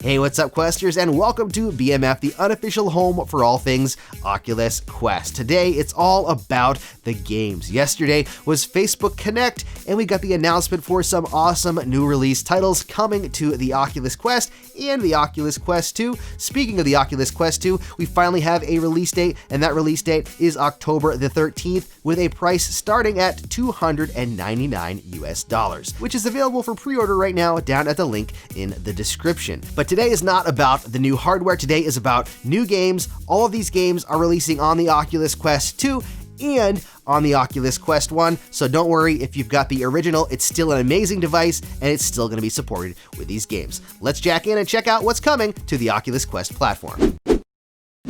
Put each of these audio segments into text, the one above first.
Hey, what's up, Questers, and welcome to BMF, the unofficial home for all things Oculus Quest. Today, it's all about the games. Yesterday was Facebook Connect, and we got the announcement for some awesome new release titles coming to the Oculus Quest and the Oculus Quest 2. Speaking of the Oculus Quest 2, we finally have a release date, and that release date is October the 13th, with a price starting at $299 US, which is available for pre-order right now down at the link in the description. But today is not about the new hardware. Today is about new games. All of these games are releasing on the Oculus Quest 2 and on the Oculus Quest 1, so don't worry if you've got the original, it's still an amazing device and it's still going to be supported with these games. Let's jack in and check out what's coming to the Oculus Quest platform.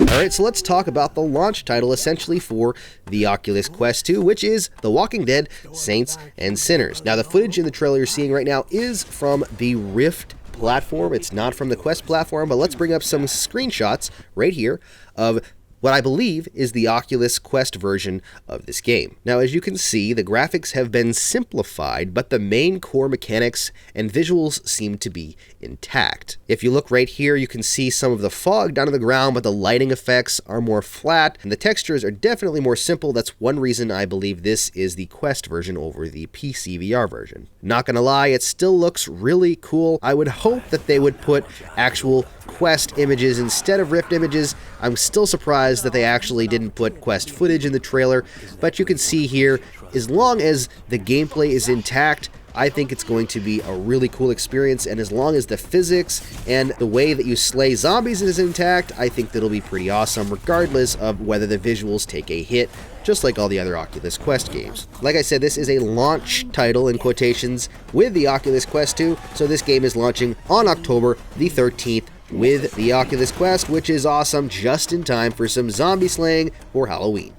Alright, so let's talk about the launch title essentially for the Oculus Quest 2, which is The Walking Dead, Saints and Sinners. Now, the footage in the trailer you're seeing right now is from the Rift platform. It's not from the Quest platform, but let's bring up some screenshots right here of what I believe is the Oculus Quest version of this game. Now, as you can see, the graphics have been simplified, but the main core mechanics and visuals seem to be intact. If you look right here, you can see some of the fog down on the ground, but the lighting effects are more flat, and the textures are definitely more simple. That's one reason I believe this is the Quest version over the PC VR version. Not gonna lie, it still looks really cool. I would hope that they would put actual Quest images instead of Rift images. I'm still surprised that they actually didn't put Quest footage in the trailer, but you can see here, as long as the gameplay is intact, I think it's going to be a really cool experience, and as long as the physics and the way that you slay zombies is intact, I think that'll be pretty awesome, regardless of whether the visuals take a hit, just like all the other Oculus Quest games. Like I said, this is a launch title in quotations with the Oculus Quest 2, so this game is launching on October the 13th with the Oculus Quest, which is awesome, just in time for some zombie slaying for Halloween.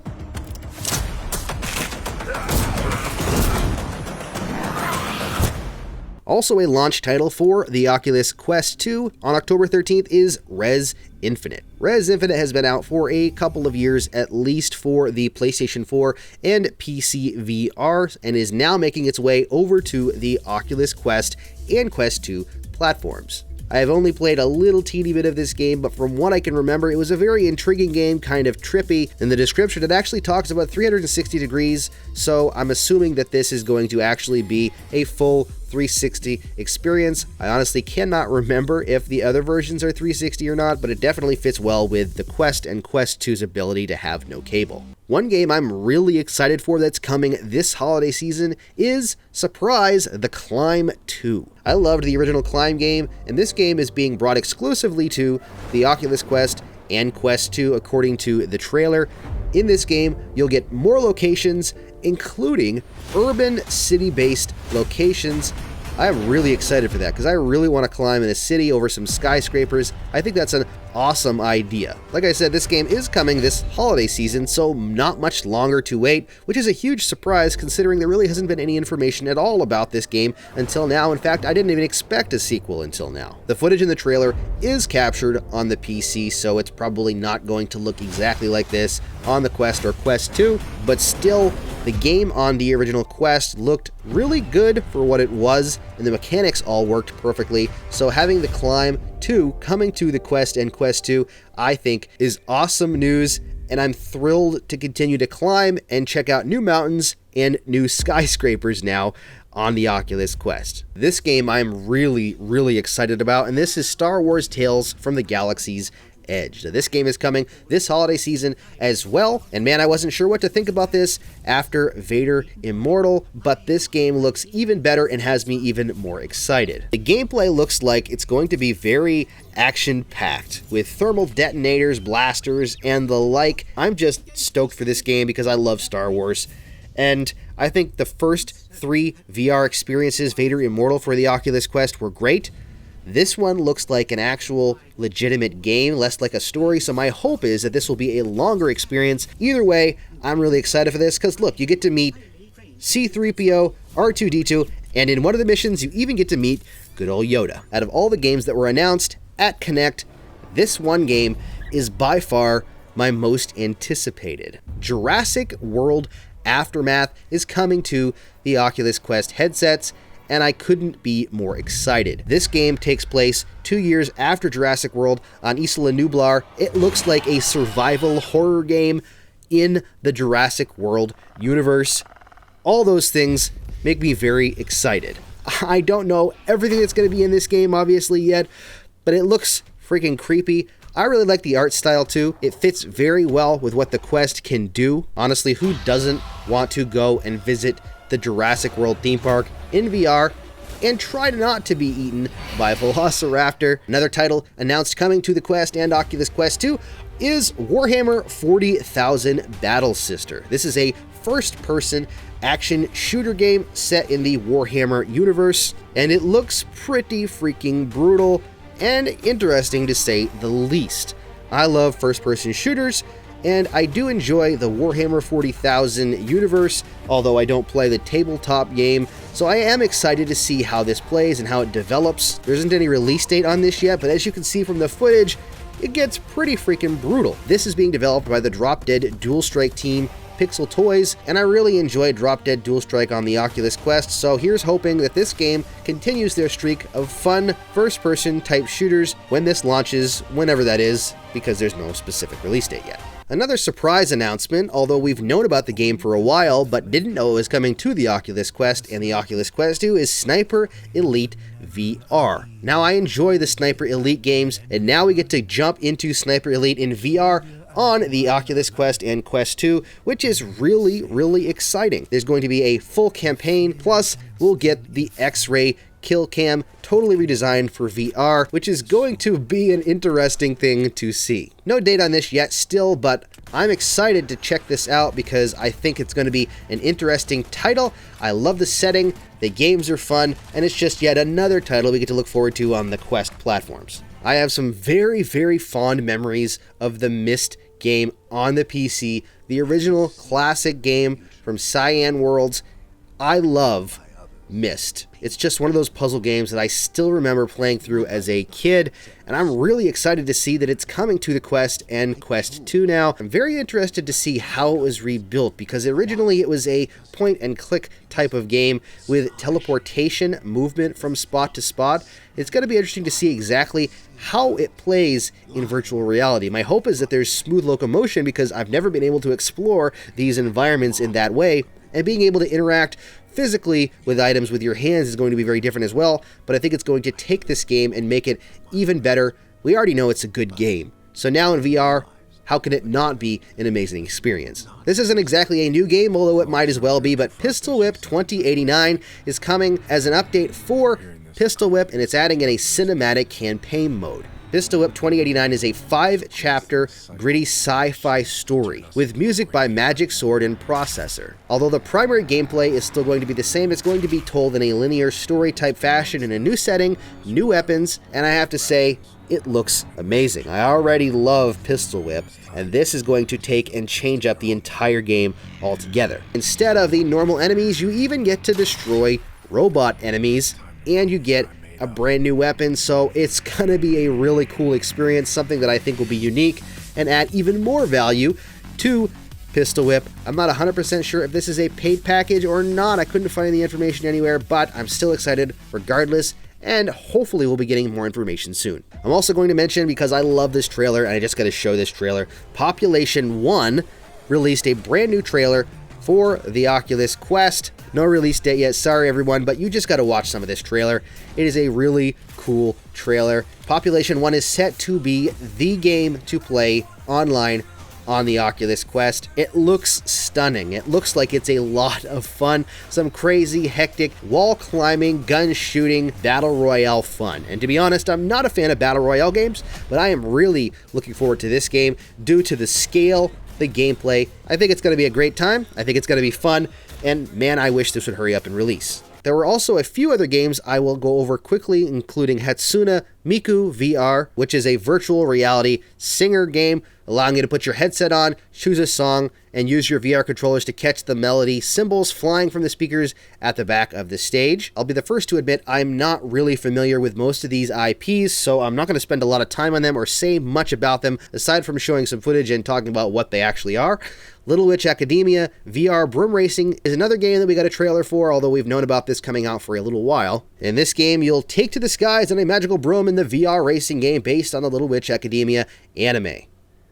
Also a launch title for the Oculus Quest 2 on October 13th is Rez Infinite. Rez Infinite has been out for a couple of years, at least for the PlayStation 4 and PC VR, and is now making its way over to the Oculus Quest and Quest 2 platforms. I have only played a little teeny bit of this game, but from what I can remember, it was a very intriguing game, kind of trippy. In the description, it actually talks about 360 degrees, so I'm assuming that this is going to actually be a full 360 experience. I honestly cannot remember if the other versions are 360 or not, but it definitely fits well with the Quest and Quest 2's ability to have no cable. One game I'm really excited for that's coming this holiday season is, surprise, The Climb 2. I loved the original Climb game, and this game is being brought exclusively to the Oculus Quest and Quest 2 according to the trailer. In this game, you'll get more locations, including urban city-based locations. I am really excited for that because I really want to climb in a city over some skyscrapers. I think that's an awesome idea. Like I said, this game is coming this holiday season, so not much longer to wait, which is a huge surprise considering there really hasn't been any information at all about this game until now. In fact, I didn't even expect a sequel until now. The footage in the trailer is captured on the PC, so it's probably not going to look exactly like this on the Quest or Quest 2, but still, the game on the original Quest looked really good for what it was, and the mechanics all worked perfectly, so having The Climb 2 coming to the Quest and Quest 2, I think is awesome news, and I'm thrilled to continue to climb and check out new mountains and new skyscrapers now on the Oculus Quest. This game I'm really excited about, and this is Star Wars Tales from the Galaxy's Edge. Now, this game is coming this holiday season as well, and man, I wasn't sure what to think about this after Vader Immortal, but this game looks even better and has me even more excited. The gameplay looks like it's going to be very action-packed with thermal detonators, blasters, and the like. I'm just stoked for this game because I love Star Wars, and I think the first 3 VR experiences, Vader Immortal for the Oculus Quest, were great. This one looks like an actual legitimate game, less like a story, so my hope is that this will be a longer experience. Either way, I'm really excited for this, because look, you get to meet C-3PO, R2-D2, and in one of the missions, you even get to meet good old Yoda. Out of all the games that were announced at Connect, this one game is by far my most anticipated. Jurassic World Aftermath is coming to the Oculus Quest headsets, and I couldn't be more excited. This game takes place 2 years after Jurassic World on Isla Nublar. It looks like a survival horror game in the Jurassic World universe. All those things make me very excited. I don't know everything that's going to be in this game, obviously, yet, but it looks freaking creepy. I really like the art style, too. It fits very well with what the Quest can do. Honestly, who doesn't want to go and visit the Jurassic World theme park in VR and try not to be eaten by a Velociraptor? Another title announced coming to the Quest and Oculus Quest 2 is Warhammer 40,000 Battle Sister. This is a first-person action shooter game set in the Warhammer universe, and it looks pretty freaking brutal and interesting to say the least. I love first-person shooters, and I do enjoy the Warhammer 40,000 universe, although I don't play the tabletop game, so I am excited to see how this plays and how it develops. There isn't any release date on this yet, but as you can see from the footage, it gets pretty freaking brutal. This is being developed by the Drop Dead Dual Strike team, Pixel Toys, and I really enjoyed Drop Dead Dual Strike on the Oculus Quest, so here's hoping that this game continues their streak of fun first-person type shooters when this launches, whenever that is, because there's no specific release date yet. Another surprise announcement, although we've known about the game for a while but didn't know it was coming to the Oculus Quest and the Oculus Quest 2, is Sniper Elite VR. Now, I enjoy the Sniper Elite games, and now we get to jump into Sniper Elite in VR on the Oculus Quest and Quest 2, which is really, really exciting. There's going to be a full campaign, plus we'll get the X-Ray kill cam totally redesigned for VR, which is going to be an interesting thing to see. No date on this yet still, but I'm excited to check this out because I think it's going to be an interesting title. I love the setting, the games are fun, and it's just yet another title we get to look forward to on the Quest platforms. I have some very, very fond memories of the Myst game on the PC, the original classic game from Cyan Worlds. I love Myst. It's just one of those puzzle games that I still remember playing through as a kid, and I'm really excited to see that it's coming to the Quest and Quest 2 now. I'm very interested to see how it was rebuilt, because originally it was a point-and-click type of game with teleportation movement from spot to spot. It's going to be interesting to see exactly how it plays in virtual reality. My hope is that there's smooth locomotion, because I've never been able to explore these environments in that way, and being able to interact physically with items with your hands is going to be very different as well, but I think it's going to take this game and make it even better. We already know it's a good game, so now in VR, how can it not be an amazing experience? This isn't exactly a new game, although it might as well be, but Pistol Whip 2089 is coming as an update for Pistol Whip, and it's adding in a cinematic campaign mode. Pistol Whip 2089 is a 5-chapter, gritty sci-fi story, with music by Magic Sword and Processor. Although the primary gameplay is still going to be the same, it's going to be told in a linear story-type fashion in a new setting, new weapons, and I have to say, it looks amazing. I already love Pistol Whip, and this is going to take and change up the entire game altogether. Instead of the normal enemies, you even get to destroy robot enemies, and you get a brand new weapon, so it's gonna be a really cool experience, something that I think will be unique and add even more value to Pistol Whip. I'm not 100% sure if this is a paid package or not. I couldn't find the information anywhere, but I'm still excited regardless, and hopefully we'll be getting more information soon. I'm also going to mention, because I love this trailer and I just gotta show this trailer, Population 1 released a brand new trailer for the Oculus Quest. No release date yet, sorry everyone, but you just gotta watch some of this trailer. It is a really cool trailer. Population 1 is set to be the game to play online on the Oculus Quest. It looks stunning. It looks like it's a lot of fun. Some crazy, hectic, wall climbing, gun shooting, battle royale fun. And to be honest, I'm not a fan of battle royale games, but I am really looking forward to this game due to the scale, the gameplay. I think it's going to be a great time. I think it's going to be fun. And man, I wish this would hurry up and release. There were also a few other games I will go over quickly, including Hatsune Miku VR, which is a virtual reality singer game allowing you to put your headset on, choose a song, and use your VR controllers to catch the melody cymbals flying from the speakers at the back of the stage. I'll be the first to admit I'm not really familiar with most of these IPs, so I'm not going to spend a lot of time on them or say much about them, aside from showing some footage and talking about what they actually are. Little Witch Academia VR Broom Racing is another game that we got a trailer for, although we've known about this coming out for a little while. In this game, you'll take to the skies on a magical broom in the VR racing game based on the Little Witch Academia anime.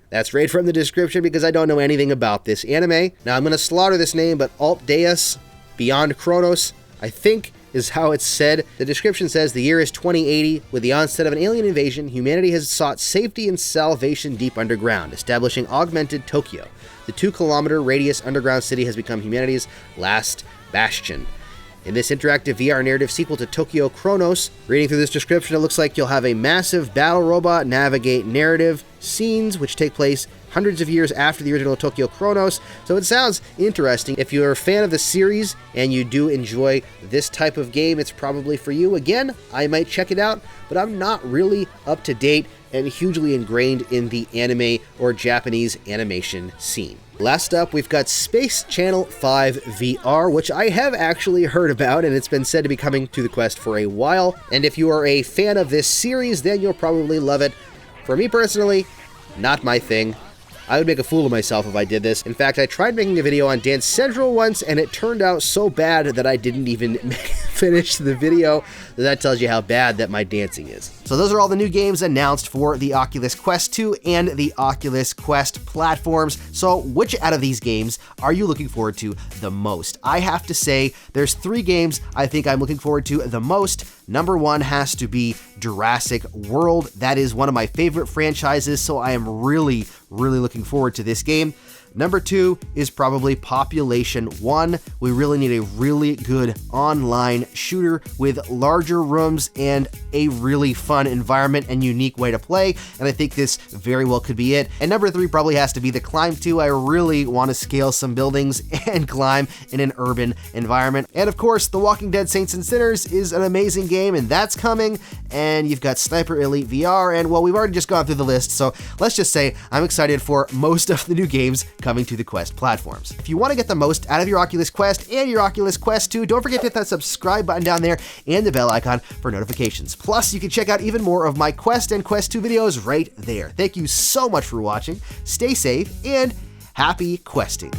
That's right from the description because I don't know anything about this anime. Now I'm going to slaughter this name, but Alt Deus Beyond Chronos, I think, is how it's said. The description says the year is 2080. With the onset of an alien invasion, humanity has sought safety and salvation deep underground, establishing augmented Tokyo. The 2-kilometer radius underground city has become humanity's last bastion. In this interactive VR narrative sequel to Tokyo Chronos, reading through this description, it looks like you'll have a massive battle robot navigate narrative scenes which take place hundreds of years after the original Tokyo Chronos. So it sounds interesting. If you're a fan of the series and you do enjoy this type of game, it's probably for you. Again, I might check it out, but I'm not really up to date and hugely ingrained in the anime or Japanese animation scene. Last up, we've got Space Channel 5 VR, which I have actually heard about, and it's been said to be coming to the Quest for a while. And if you are a fan of this series, then you'll probably love it. For me personally, not my thing. I would make a fool of myself if I did this. In fact, I tried making a video on Dance Central once, and it turned out so bad that I didn't even finish the video. That tells you how bad that my dancing is. So those are all the new games announced for the Oculus Quest 2 and the Oculus Quest platforms. So which out of these games are you looking forward to the most? I have to say there's 3 games I think I'm looking forward to the most. Number 1 has to be Jurassic World. That is one of my favorite franchises, so I am really looking forward to this game. Number 2 is probably Population 1. We really need a really good online shooter with larger rooms and a really fun environment and unique way to play, and I think this very well could be it. And number 3 probably has to be The Climb 2. I really want to scale some buildings and climb in an urban environment. And of course, The Walking Dead Saints and Sinners is an amazing game, and that's coming. And you've got Sniper Elite VR, and well, we've already just gone through the list, so let's just say I'm excited for most of the new games coming to the Quest platforms. If you want to get the most out of your Oculus Quest and your Oculus Quest 2, don't forget to hit that subscribe button down there and the bell icon for notifications. Plus, you can check out even more of my Quest and Quest 2 videos right there. Thank you so much for watching. Stay safe and happy questing.